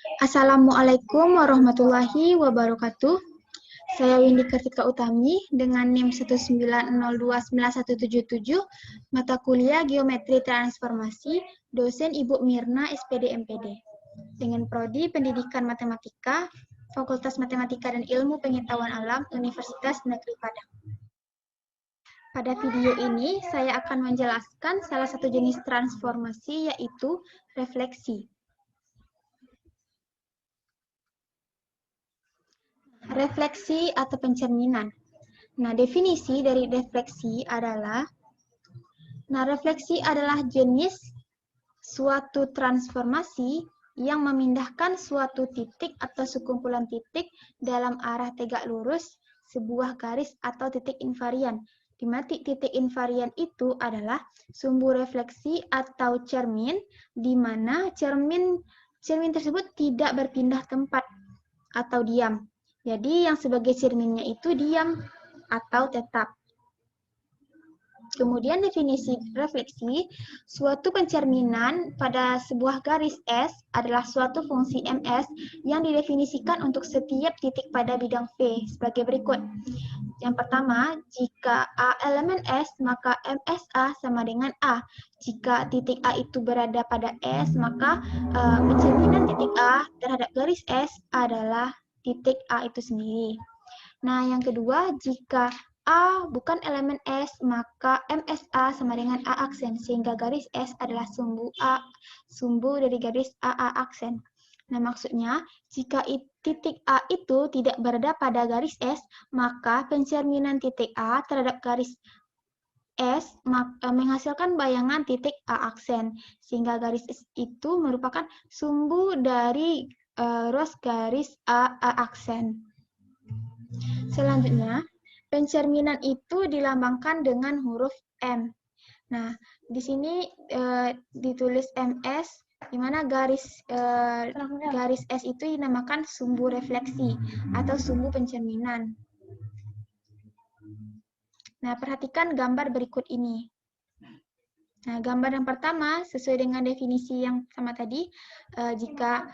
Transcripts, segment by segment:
Assalamualaikum warahmatullahi wabarakatuh. Saya Windy Kartika Utami dengan NIM 190291177, mata kuliah Geometri Transformasi, dosen Ibu Mirna SPD MPD. Dengan prodi Pendidikan Matematika, Fakultas Matematika dan Ilmu Pengetahuan Alam, Universitas Negeri Padang. Pada video ini, saya akan menjelaskan salah satu jenis transformasi, yaitu refleksi. Refleksi atau pencerminan. Nah, definisi dari refleksi adalah, refleksi adalah jenis suatu transformasi yang memindahkan suatu titik atau sekumpulan titik dalam arah tegak lurus sebuah garis atau titik invarian. Di mana titik invarian itu adalah sumbu refleksi atau cermin, di mana cermin tersebut tidak berpindah tempat atau diam. Jadi yang sebagai cerminnya itu diam atau tetap. Kemudian definisi refleksi, suatu pencerminan pada sebuah garis S adalah suatu fungsi MS yang didefinisikan untuk setiap titik pada bidang V sebagai berikut. Yang pertama, jika A elemen S, maka MSA sama dengan A. Jika titik A itu berada pada S, maka pencerminan titik A terhadap garis S adalah titik A itu sendiri. Nah, yang kedua, jika A bukan elemen S, maka MSA sama dengan A aksen, sehingga garis S adalah sumbu dari garis AA aksen. Nah, maksudnya, jika titik A itu tidak berada pada garis S, maka pencerminan titik A terhadap garis S menghasilkan bayangan titik A aksen, sehingga garis S itu merupakan sumbu dari ros garis AA aksen. Selanjutnya, pencerminan itu dilambangkan dengan huruf M. Nah, di sini ditulis MS, di mana garis S itu dinamakan sumbu refleksi atau sumbu pencerminan. Nah, perhatikan gambar berikut ini. Nah, gambar yang pertama, sesuai dengan definisi yang sama tadi, jika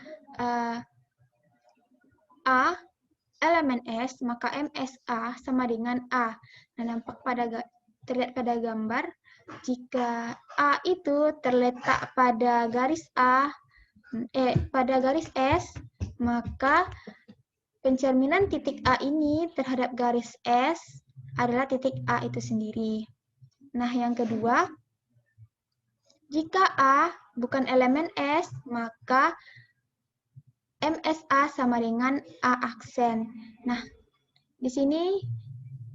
A elemen S, maka MSA sama dengan A. Nah, terlihat pada gambar, jika A itu terletak pada garis pada garis S, maka pencerminan titik A ini terhadap garis S adalah titik A itu sendiri. Nah, yang kedua, jika A bukan elemen S, maka MSA sama dengan A aksen. Nah, di sini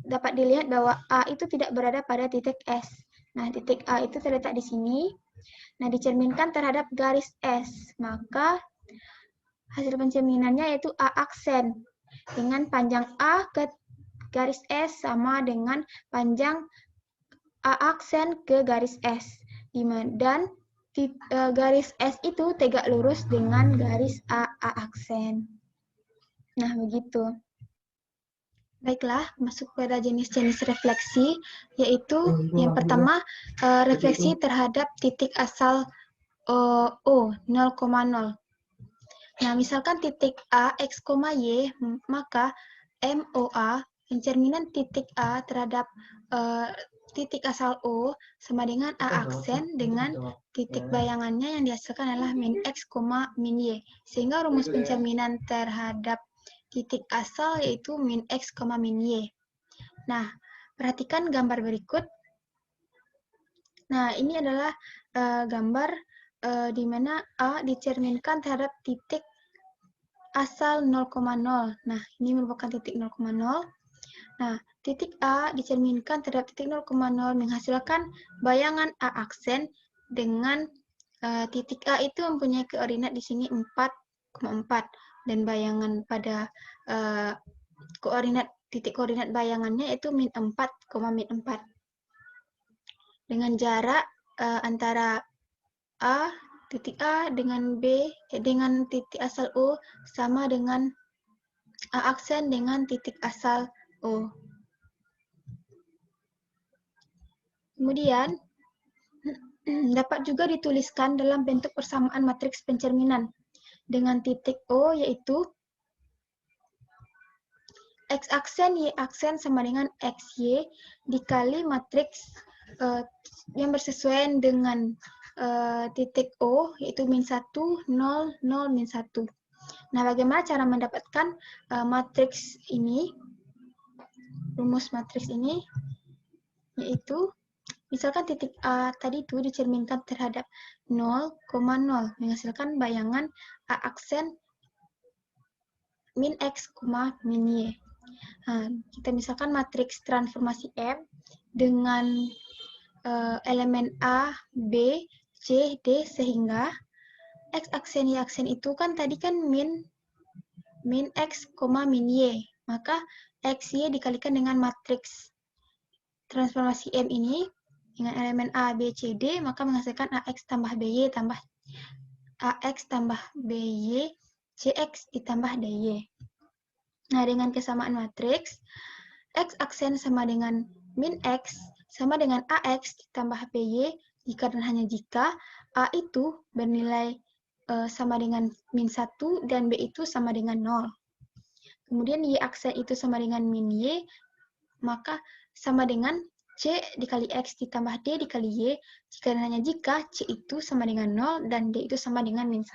dapat dilihat bahwa A itu tidak berada pada titik S. Nah, titik A itu terletak di sini. Nah, dicerminkan terhadap garis S. Maka, hasil pencerminannya yaitu A aksen. Dengan panjang A ke garis S sama dengan panjang A aksen ke garis S. Dan garis S itu tegak lurus dengan garis A aksen. Nah, begitu. Baiklah, masuk pada jenis-jenis refleksi, yaitu yang pertama, refleksi terhadap titik asal O, 0,0. Nah, misalkan titik A, X, Y, maka MOA, pencerminan titik A terhadap titik asal O sama dengan A aksen dengan titik bayangannya yang dihasilkan adalah min X, min Y. Sehingga rumus pencerminan terhadap titik asal yaitu min X, min Y. Nah, perhatikan gambar berikut. Nah, ini adalah gambar di mana A dicerminkan terhadap titik asal 0,0. Nah, ini merupakan titik 0,0. Nah, titik A dicerminkan terhadap titik 0,0 menghasilkan bayangan A aksen dengan titik A itu mempunyai koordinat di sini 4,4 dan bayangan pada titik koordinat bayangannya itu min 4, min 4. Dengan jarak antara titik A dengan dengan titik asal O sama dengan A aksen dengan titik asal O. Kemudian, dapat juga dituliskan dalam bentuk persamaan matriks pencerminan. dengan titik O, yaitu X aksen Y aksen sama dengan XY dikali matriks yang bersesuaian dengan titik O, yaitu min 1, 0, 0, min 1. Nah, bagaimana cara mendapatkan matriks ini? Rumus matriks ini yaitu, misalkan titik A tadi itu dicerminkan terhadap 0,0, menghasilkan bayangan A aksen min X, min Y. Nah, kita misalkan matriks transformasi M dengan elemen A, B, C, D, sehingga X aksen Y aksen itu kan tadi kan min X, min Y. Maka X, Y dikalikan dengan matriks transformasi M ini dengan elemen A, B, C, D, maka menghasilkan AX tambah BY tambah AX tambah BY, CX ditambah DY. Nah, dengan kesamaan matriks, X aksen sama dengan min X sama dengan AX ditambah BY jika dan hanya jika A itu bernilai sama dengan min 1 dan B itu sama dengan 0. Kemudian Y aksen itu sama dengan min Y, maka sama dengan C dikali X ditambah D dikali Y, jika dan hanya jika C itu sama dengan 0 dan D itu sama dengan min 1.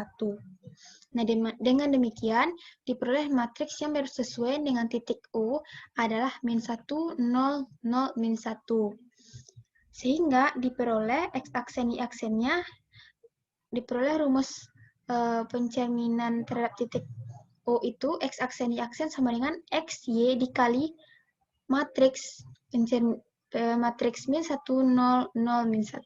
Nah, dengan demikian, diperoleh matriks yang bersesuaian dengan titik O adalah min 1, 0, 0, min 1. Sehingga diperoleh X aksen Y aksennya, diperoleh rumus pencerminan terhadap titik O itu, X aksen Y aksen sama dengan X, Y dikali matriks matriks min 1, 0, 0, min 1.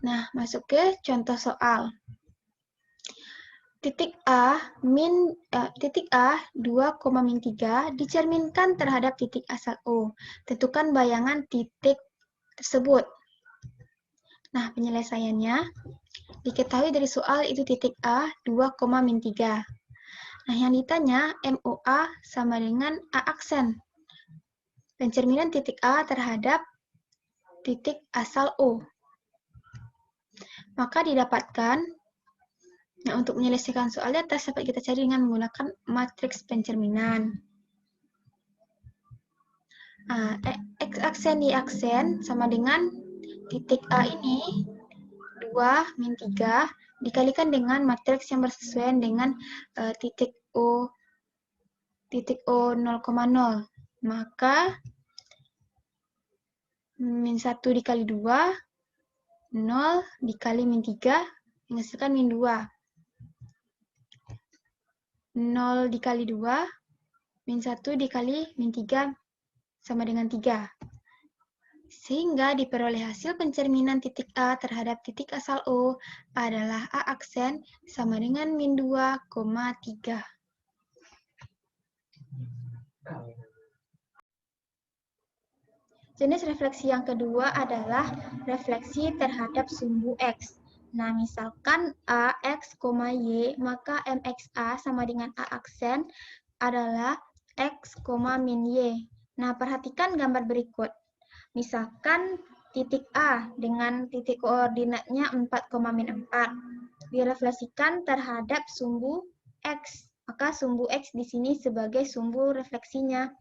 Nah, masuk ke contoh soal. Titik A 2,3 dicerminkan terhadap titik asal O. Tentukan bayangan titik tersebut. Nah, penyelesaiannya diketahui dari soal itu titik A 2,3. Nah, yang ditanya MOA sama dengan A aksen. Pencerminan titik A terhadap titik asal O. Maka didapatkan, nah, untuk menyelesaikan soal di atas dapat kita cari dengan menggunakan matriks pencerminan. X aksen Y aksen sama dengan titik A ini 2 min 3 dikalikan dengan matriks yang bersesuaian dengan titik O 0,0. Maka min 1 dikali 2, 0 dikali min 3 menghasilkan min 2. 0 dikali 2, min 1 dikali min 3 sama dengan 3. Sehingga diperoleh hasil pencerminan titik A terhadap titik asal O adalah A aksen sama dengan min 2,3. Jenis refleksi yang kedua adalah refleksi terhadap sumbu X. Nah, misalkan A, X, Y, maka MXA sama dengan A aksen adalah X, min Y. Nah, perhatikan gambar berikut. Misalkan titik A dengan titik koordinatnya 4, min 4 direfleksikan terhadap sumbu X. Maka sumbu X di sini sebagai sumbu refleksinya.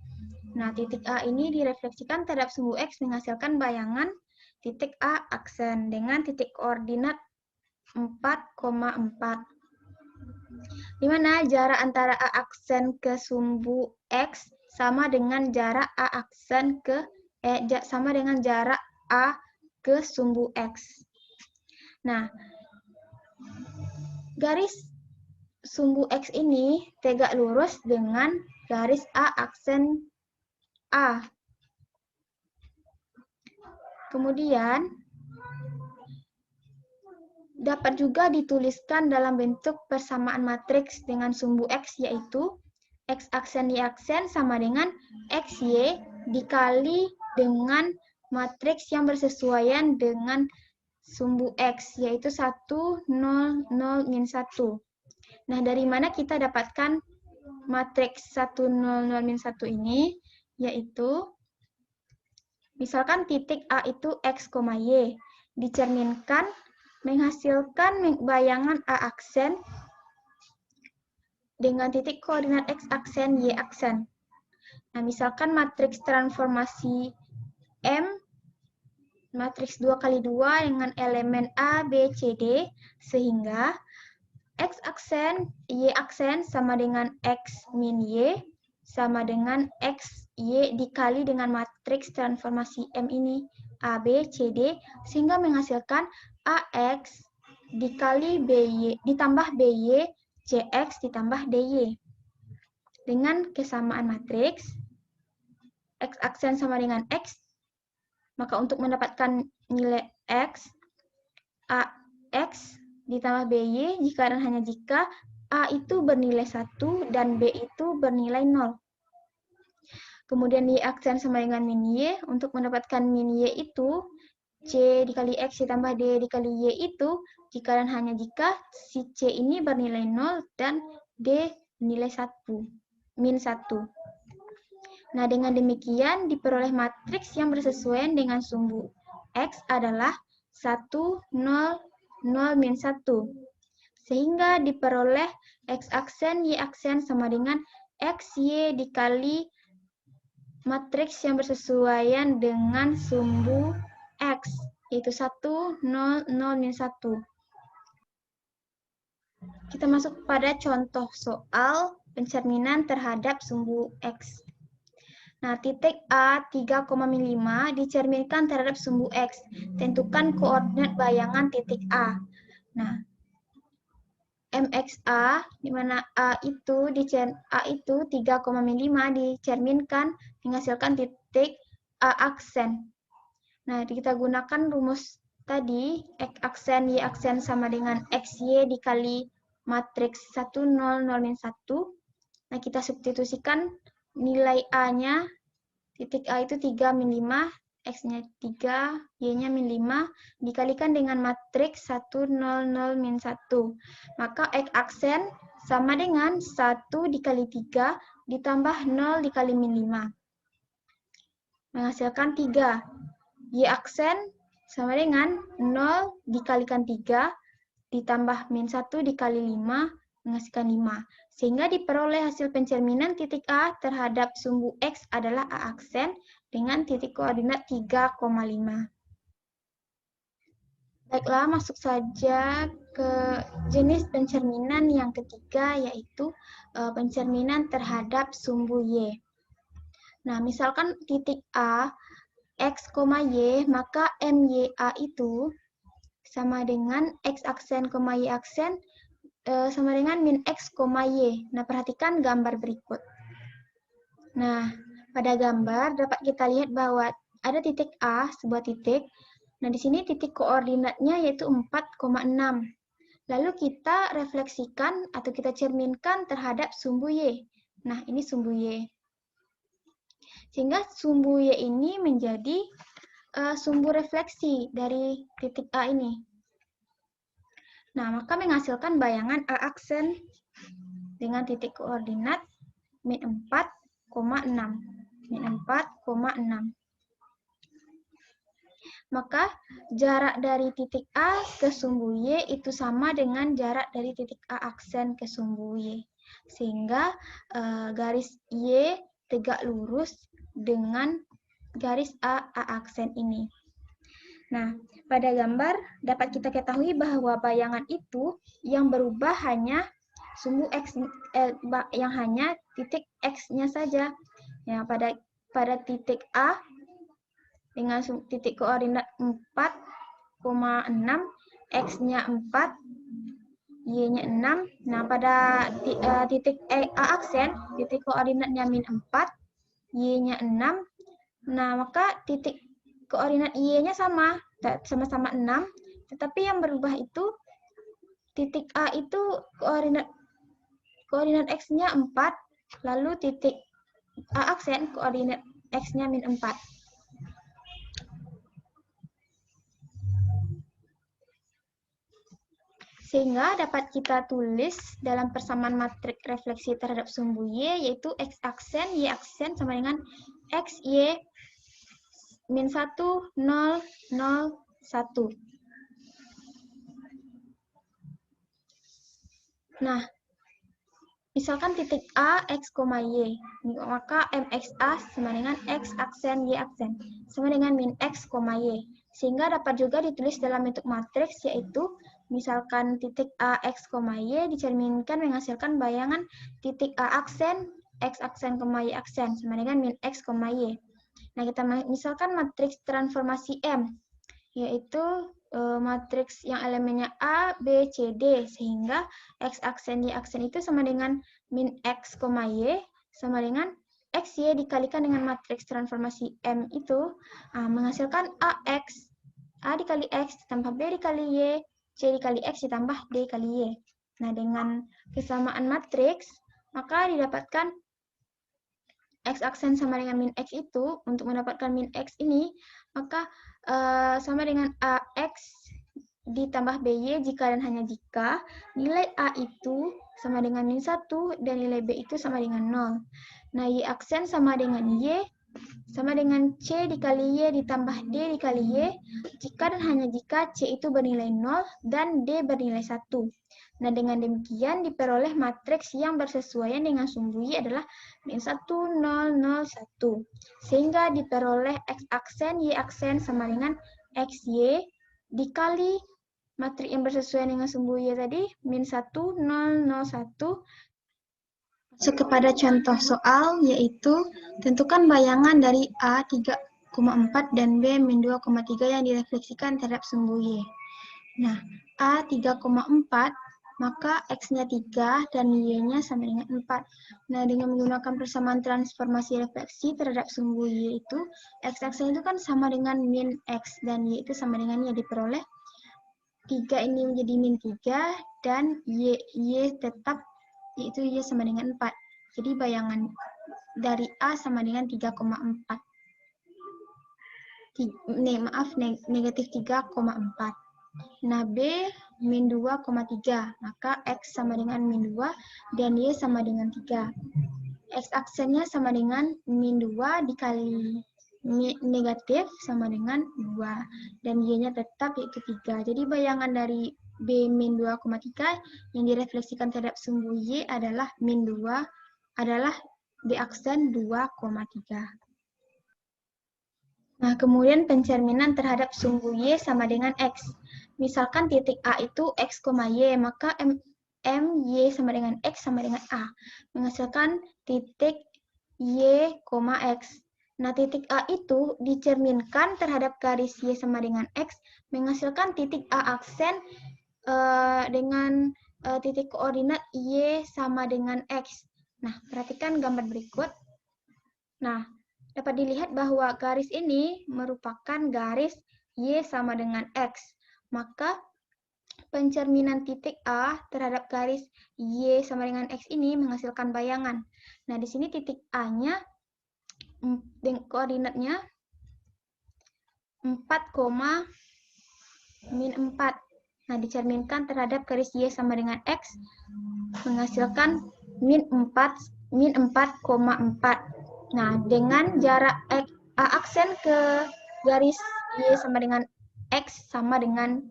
Nah, titik A ini direfleksikan terhadap sumbu X menghasilkan bayangan titik A aksen dengan titik koordinat 4,4. Di mana jarak antara A aksen ke sumbu X sama dengan jarak A aksen ke sama dengan jarak A ke sumbu X. Nah, garis sumbu X ini tegak lurus dengan garis A aksen A. Kemudian, dapat juga dituliskan dalam bentuk persamaan matriks dengan sumbu X, yaitu X aksen Y aksen sama dengan XY dikali dengan matriks yang bersesuaian dengan sumbu X, yaitu 1, 0, 0, min 1. Nah, dari mana kita dapatkan matriks 1, 0, 0, min 1 ini? Yaitu, misalkan titik A itu X, Y, dicerminkan menghasilkan bayangan A aksen dengan titik koordinat X aksen, Y aksen. Nah, misalkan matriks transformasi M, matriks 2 kali 2 dengan elemen A, B, C, D, sehingga X aksen, Y aksen sama dengan X min Y, sama dengan X, Y dikali dengan matriks transformasi M ini, A, B, C, D, sehingga menghasilkan AX dikali BY, ditambah BY, CX ditambah DY. Dengan kesamaan matriks, X aksen sama dengan X, maka untuk mendapatkan nilai X, AX ditambah BY jika dan hanya jika A itu bernilai 1 dan B itu bernilai 0. Kemudian Y aksen sama dengan min Y. Untuk mendapatkan min Y itu C dikali X ditambah D dikali Y itu jika dan hanya jika si C ini bernilai 0 dan D nilai 1, min 1. Nah, dengan demikian diperoleh matriks yang bersesuaian dengan sumbu X adalah 1, 0, 0, min 1. Sehingga diperoleh X aksen, Y aksen sama dengan X, Y dikali matriks yang bersesuaian dengan sumbu X, yaitu 1, 0, 0, min 1. Kita masuk pada contoh soal pencerminan terhadap sumbu X. Nah, titik A 3,5 dicerminkan terhadap sumbu X. Tentukan koordinat bayangan titik A. Nah, MXA, di mana A itu 3,5 dicerminkan menghasilkan titik A aksen. Nah, kita gunakan rumus tadi, X aksen, Y aksen sama dengan XY dikali matriks 1, 0, 0, min 1. Nah, kita substitusikan nilai A-nya, titik A itu 3, min 5, X-nya 3, Y-nya min 5, dikalikan dengan matriks 1, 0, 0, min 1. Maka X aksen sama dengan 1 dikali 3 ditambah 0 dikali min 5. Menghasilkan 3. Y aksen sama dengan 0 dikalikan 3 ditambah min 1 dikali 5 menghasilkan 5. Sehingga diperoleh hasil pencerminan titik A terhadap sumbu X adalah A aksen dengan titik koordinat 3,5. Baiklah, masuk saja ke jenis pencerminan yang ketiga, yaitu pencerminan terhadap sumbu Y. Nah, misalkan titik A, X, Y, maka MYA itu sama dengan X aksen, Y aksen, sama dengan min X, Y. Nah, perhatikan gambar berikut. Nah, pada gambar dapat kita lihat bahwa ada titik A, sebuah titik. Nah, di sini titik koordinatnya yaitu 4,6. Lalu kita refleksikan atau kita cerminkan terhadap sumbu Y. Nah, ini sumbu Y. Sehingga sumbu Y ini menjadi sumbu refleksi dari titik A ini. Nah, maka menghasilkan bayangan A aksen dengan titik koordinat min 4,6. Min 4,6. Maka jarak dari titik A ke sumbu Y itu sama dengan jarak dari titik A aksen ke sumbu Y. Sehingga garis Y tegak lurus dengan garis A aksen ini. Nah, pada gambar dapat kita ketahui bahwa bayangan itu yang berubah hanya sumbu X, yang hanya titik X-nya saja. Ya, pada titik A dengan titik koordinat 4,6, X-nya 4, Y-nya 6. Nah, pada titik A aksen, titik koordinatnya min 4, Y-nya 6. Nah, maka titik koordinat Y-nya sama-sama 6, tetapi yang berubah itu titik A itu koordinat X-nya 4, lalu titik A aksen koordinat X-nya min 4. Sehingga dapat kita tulis dalam persamaan matriks refleksi terhadap sumbu Y, yaitu X aksen, Y aksen sama dengan X, Y, min 1, 0, 0, 1. Nah, misalkan titik A, X, Y, maka MXA sama dengan X aksen, Y aksen, sama dengan min X, Y. Sehingga dapat juga ditulis dalam bentuk matriks, yaitu misalkan titik A, X, Y dicerminkan menghasilkan bayangan titik A aksen, X aksen, Y aksen, sama dengan min X, Y. Nah, kita misalkan matriks transformasi M, yaitu matriks yang elemennya A, B, C, D, sehingga X aksen, Y aksen itu sama dengan min X, Y, sama dengan X, Y dikalikan dengan matriks transformasi M itu, menghasilkan AX, A dikali X ditambah B dikali Y, C dikali X ditambah D dikali Y. Nah, dengan kesamaan matriks, maka didapatkan X aksen sama dengan min X itu, untuk mendapatkan min X ini, maka sama dengan AX ditambah BY jika dan hanya jika nilai A itu sama dengan min 1 dan nilai B itu sama dengan 0. Nah, Y aksen sama dengan Y sama dengan C dikali Y ditambah D dikali Y jika dan hanya jika C itu bernilai 0 dan D bernilai 1. Nah, dengan demikian diperoleh matriks yang bersesuaian dengan sumbu Y adalah min 1, 0, 0, 1. Sehingga diperoleh X aksen, Y aksen sama dengan XY dikali matriks yang bersesuaian dengan sumbu Y tadi, min 1, 0, 0, 1. Masuk kepada contoh soal, yaitu tentukan bayangan dari A 3,4 dan B min 2,3 yang direfleksikan terhadap sumbu Y. Nah, A 3,4, maka X-nya 3 dan Y-nya sama dengan 4. Nah, dengan menggunakan persamaan transformasi refleksi terhadap sumbu Y itu, X-aksen itu kan sama dengan min X, dan Y itu sama dengan Y, diperoleh 3 ini menjadi min 3, dan Y tetap, yaitu Y sama dengan 4. Jadi bayangan dari A sama dengan 3,4. Negatif 3,4. Nah, B min 2,3, maka X sama dengan min 2 dan Y sama dengan 3. X aksennya sama dengan min 2 dikali negatif sama dengan 2, dan Y-nya tetap yaitu 3. Jadi bayangan dari B min 2,3 yang direfleksikan terhadap sumbu Y adalah min 2, adalah B aksen 2,3. Nah, kemudian pencerminan terhadap sumbu Y sama dengan X. Misalkan titik A itu X, Y, maka Y sama dengan X sama dengan A. Menghasilkan titik Y, X. Nah, titik A itu dicerminkan terhadap garis Y sama dengan X, menghasilkan titik A aksen dengan titik koordinat Y sama dengan X. Nah, perhatikan gambar berikut. Nah, dapat dilihat bahwa garis ini merupakan garis Y sama dengan X. Maka pencerminan titik A terhadap garis Y sama dengan X ini menghasilkan bayangan. Nah, di sini titik A-nya koordinatnya 4, min 4. Nah, dicerminkan terhadap garis Y sama dengan X menghasilkan min 4,4. Nah, dengan jarak A aksen ke garis Y sama dengan X sama dengan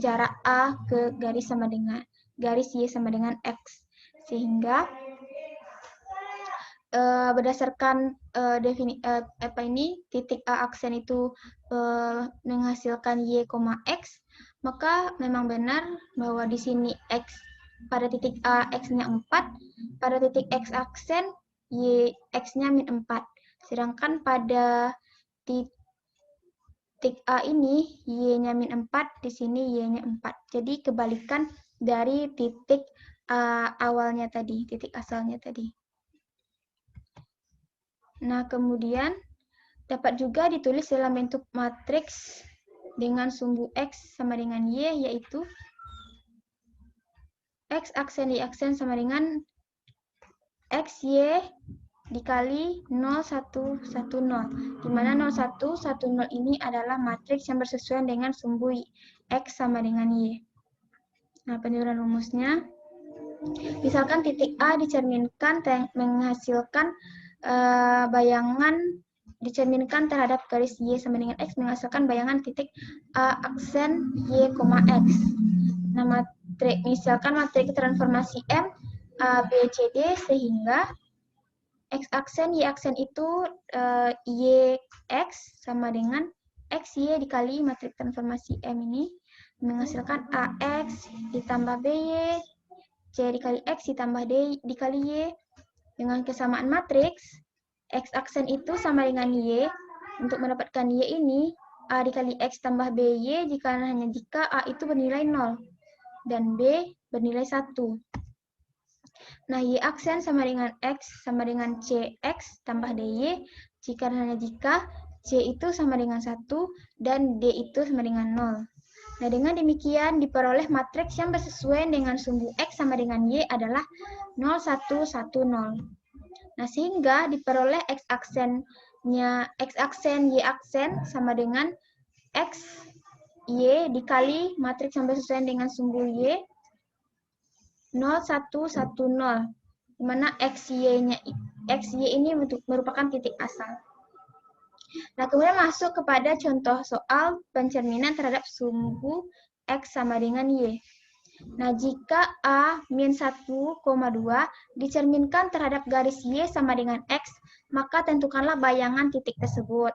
jarak A ke garis Y sama dengan X. Sehingga berdasarkan titik A aksen itu menghasilkan Y, X, maka memang benar bahwa di sini X pada titik A X-nya 4, pada titik X aksen Y X-nya min 4. Sedangkan pada titik A ini Y-nya min 4, di sini Y-nya 4. Jadi kebalikan dari titik awalnya tadi, titik asalnya tadi. Nah, kemudian dapat juga ditulis dalam bentuk matriks dengan sumbu X sama dengan Y, yaitu X aksen Y aksen sama dengan XY dikali 0, 1, 1, 0. Di mana 0, 1, 1, 0 ini adalah matriks yang bersesuaian dengan sumbu X sama dengan Y. Nah, penyusunan rumusnya, misalkan titik A dicerminkan menghasilkan bayangan dicerminkan terhadap garis Y sama dengan X menghasilkan bayangan titik A aksen Y, X. Nah, misalkan matriks transformasi M, A, B, C, D, sehingga X aksen, Y aksen itu Y, X sama dengan X, Y dikali matriks transformasi M ini menghasilkan AX ditambah BY, C dikali X ditambah D dikali Y. Dengan kesamaan matriks, X aksen itu sama dengan Y. Untuk mendapatkan Y ini, A dikali X tambah BY hanya jika A itu bernilai 0 dan B bernilai 1. Nah, Y aksen sama dengan X sama dengan CX tambah DY hanya jika C itu sama dengan 1 dan D itu sama dengan 0. Nah, dengan demikian diperoleh matriks yang bersesuaian dengan sumbu X sama dengan Y adalah 0, 1, 1, 0. Nah, sehingga diperoleh X aksen, Y aksen sama dengan X, Y dikali matriks yang bersesuaian dengan sumbu Y 0, 1, 1, 0. Di mana X, Y ini merupakan titik asal. Nah, kemudian masuk kepada contoh soal pencerminan terhadap sumbu X sama dengan Y. Nah, jika A min 1,2 dicerminkan terhadap garis Y sama dengan X, maka tentukanlah bayangan titik tersebut.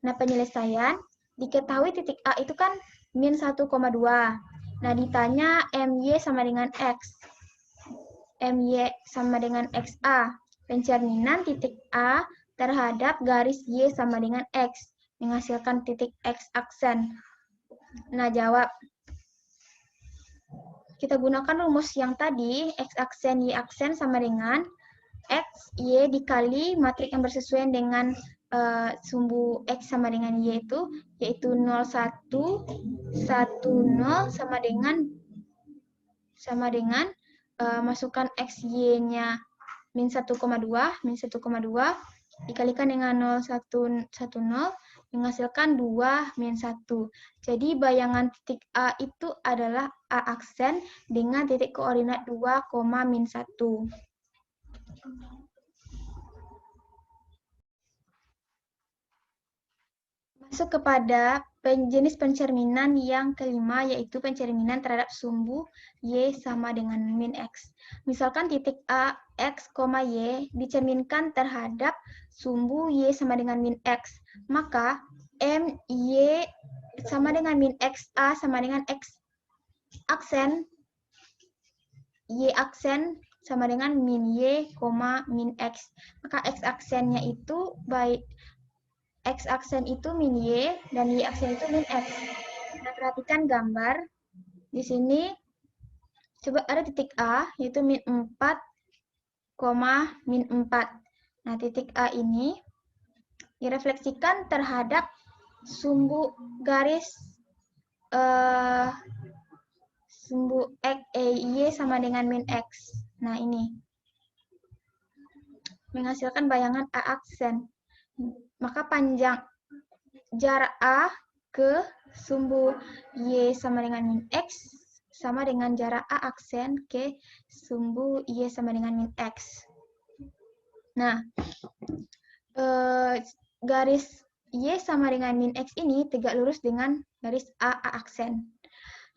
Nah, penyelesaian, diketahui titik A itu kan min 1,2. Nah, ditanya MY sama dengan X. MY sama dengan XA. Pencerminan titik A terhadap garis Y sama dengan X, menghasilkan titik X aksen. Nah, jawab. Kita gunakan rumus yang tadi, X aksen, Y aksen sama dengan X, Y dikali matriks yang bersesuaian dengan sumbu X sama dengan Y itu, yaitu 0, 1, 1, 0 sama dengan masukkan X, Y-nya min 1,2 dikalikan dengan 0, 1, 1, 0 menghasilkan 2, min 1. Jadi bayangan titik A itu adalah A aksen dengan titik koordinat 2, min 1. Masuk kepada jenis pencerminan yang kelima, yaitu pencerminan terhadap sumbu Y sama dengan min X. Misalkan titik A, X, Y dicerminkan terhadap sumbu Y sama dengan min X. Maka M, Y sama dengan min X, A sama dengan X aksen, Y aksen sama dengan min Y, min X. Maka X aksennya itu baik X aksen itu min Y dan Y aksen itu min X. Nah, perhatikan gambar. Di sini coba ada titik A yaitu min 4, min 4. Nah, titik A ini direfleksikan terhadap sumbu garis sumbu X, Y sama dengan min X. Nah, ini menghasilkan bayangan A aksen. Maka panjang jarak A ke sumbu Y sama dengan min X sama dengan jarak A aksen ke sumbu Y sama dengan min X. Nah, garis Y sama dengan min X ini tegak lurus dengan garis A aksen.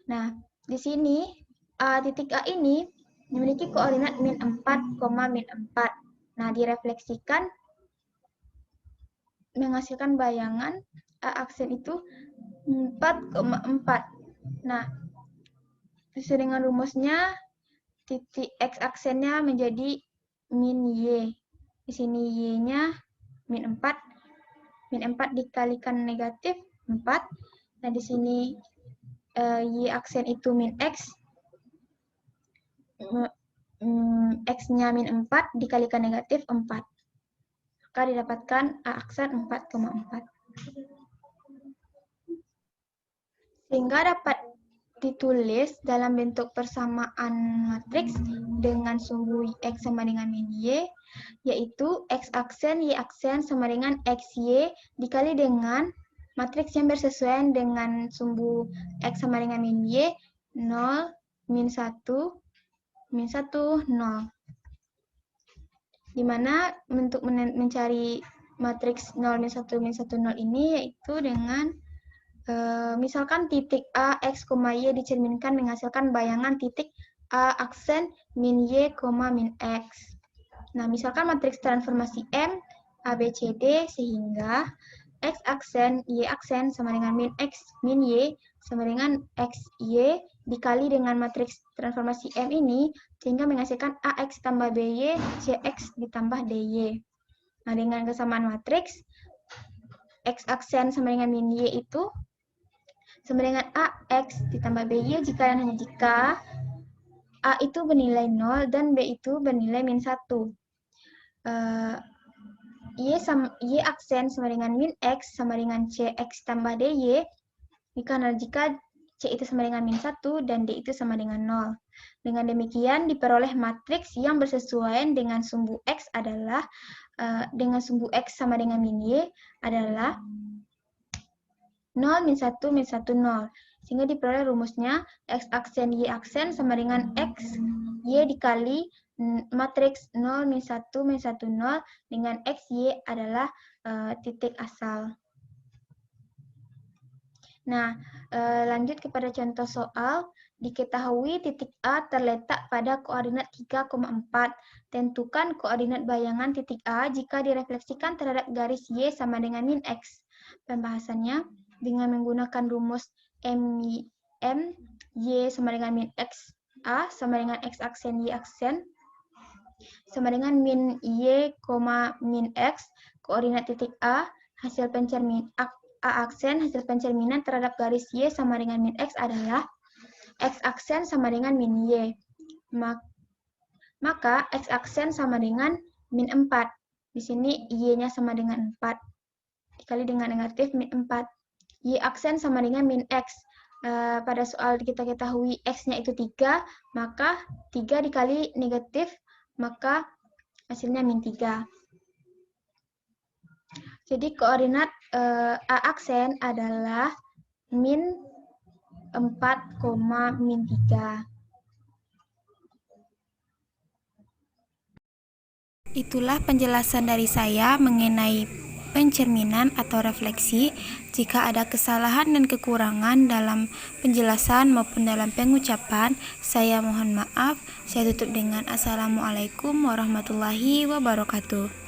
Nah, di sini titik A ini memiliki koordinat min 4, min 4. Nah, direfleksikan menghasilkan bayangan A aksen itu 4,4. Nah, sesuai dengan rumusnya, titik X aksennya menjadi min Y. Di sini Y-nya min 4. Min 4 dikalikan negatif 4. Nah, di sini Y aksen itu min X. X-nya min 4 dikalikan negatif 4. Maka didapatkan A aksen 4,4. Sehingga dapat ditulis dalam bentuk persamaan matriks dengan sumbu X sama dengan min Y, yaitu X aksen, Y aksen sama dengan XY dikali dengan matriks yang bersesuaian dengan sumbu X sama dengan min Y, 0, min 1, min 1, 0. Di mana untuk mencari matriks 0, min 1, min 1, 0 ini yaitu dengan Misalkan titik A, X, Y dicerminkan menghasilkan bayangan titik A aksen min Y, min X. Nah, misalkan matriks transformasi M, A, B, C, D, sehingga X aksen, Y aksen sama dengan min X, min Y, sama dengan X, Y, dikali dengan matriks transformasi M ini, sehingga menghasilkan AX tambah BY, CX ditambah DY. Nah, dengan kesamaan matriks, X aksen sama dengan min Y itu sama dengan AX ditambah BY jika dan hanya jika A itu bernilai 0 dan B itu bernilai min 1. Y aksen sama dengan min X sama dengan CX tambah DY karena jika C itu sama dengan min 1 dan D itu sama dengan 0. Dengan demikian diperoleh matriks yang bersesuaian dengan sumbu X adalah dengan sumbu X sama dengan min Y adalah 0, min 1, min 1, 0. Sehingga diperoleh rumusnya X aksen Y aksen sama dengan X Y dikali matriks 0, min 1, min 1, 0 dengan X, Y adalah titik asal. Nah, lanjut kepada contoh soal. Diketahui titik A terletak pada koordinat 3,4. Tentukan koordinat bayangan titik A jika direfleksikan terhadap garis Y sama dengan min X. Pembahasannya dengan menggunakan rumus M, Y sama dengan min X, A sama dengan X aksen Y aksen, sama dengan min Y, min X, koordinat titik A, hasil pencermin A aksen, hasil pencerminan terhadap garis Y sama dengan min X adalah X aksen sama dengan min Y. Maka X aksen sama dengan min 4. Di sini Y-nya sama dengan 4. Dikali dengan negatif min 4. Y aksen sama dengan min X. Pada soal kita ketahui X-nya itu 3, maka 3 dikali negatif, maka hasilnya min 3. Jadi koordinat A aksen adalah min 4, min 3. Itulah penjelasan dari saya mengenai pencerminan atau refleksi. Jika ada kesalahan dan kekurangan dalam penjelasan maupun dalam pengucapan, saya mohon maaf. Saya tutup dengan Assalamualaikum warahmatullahi wabarakatuh.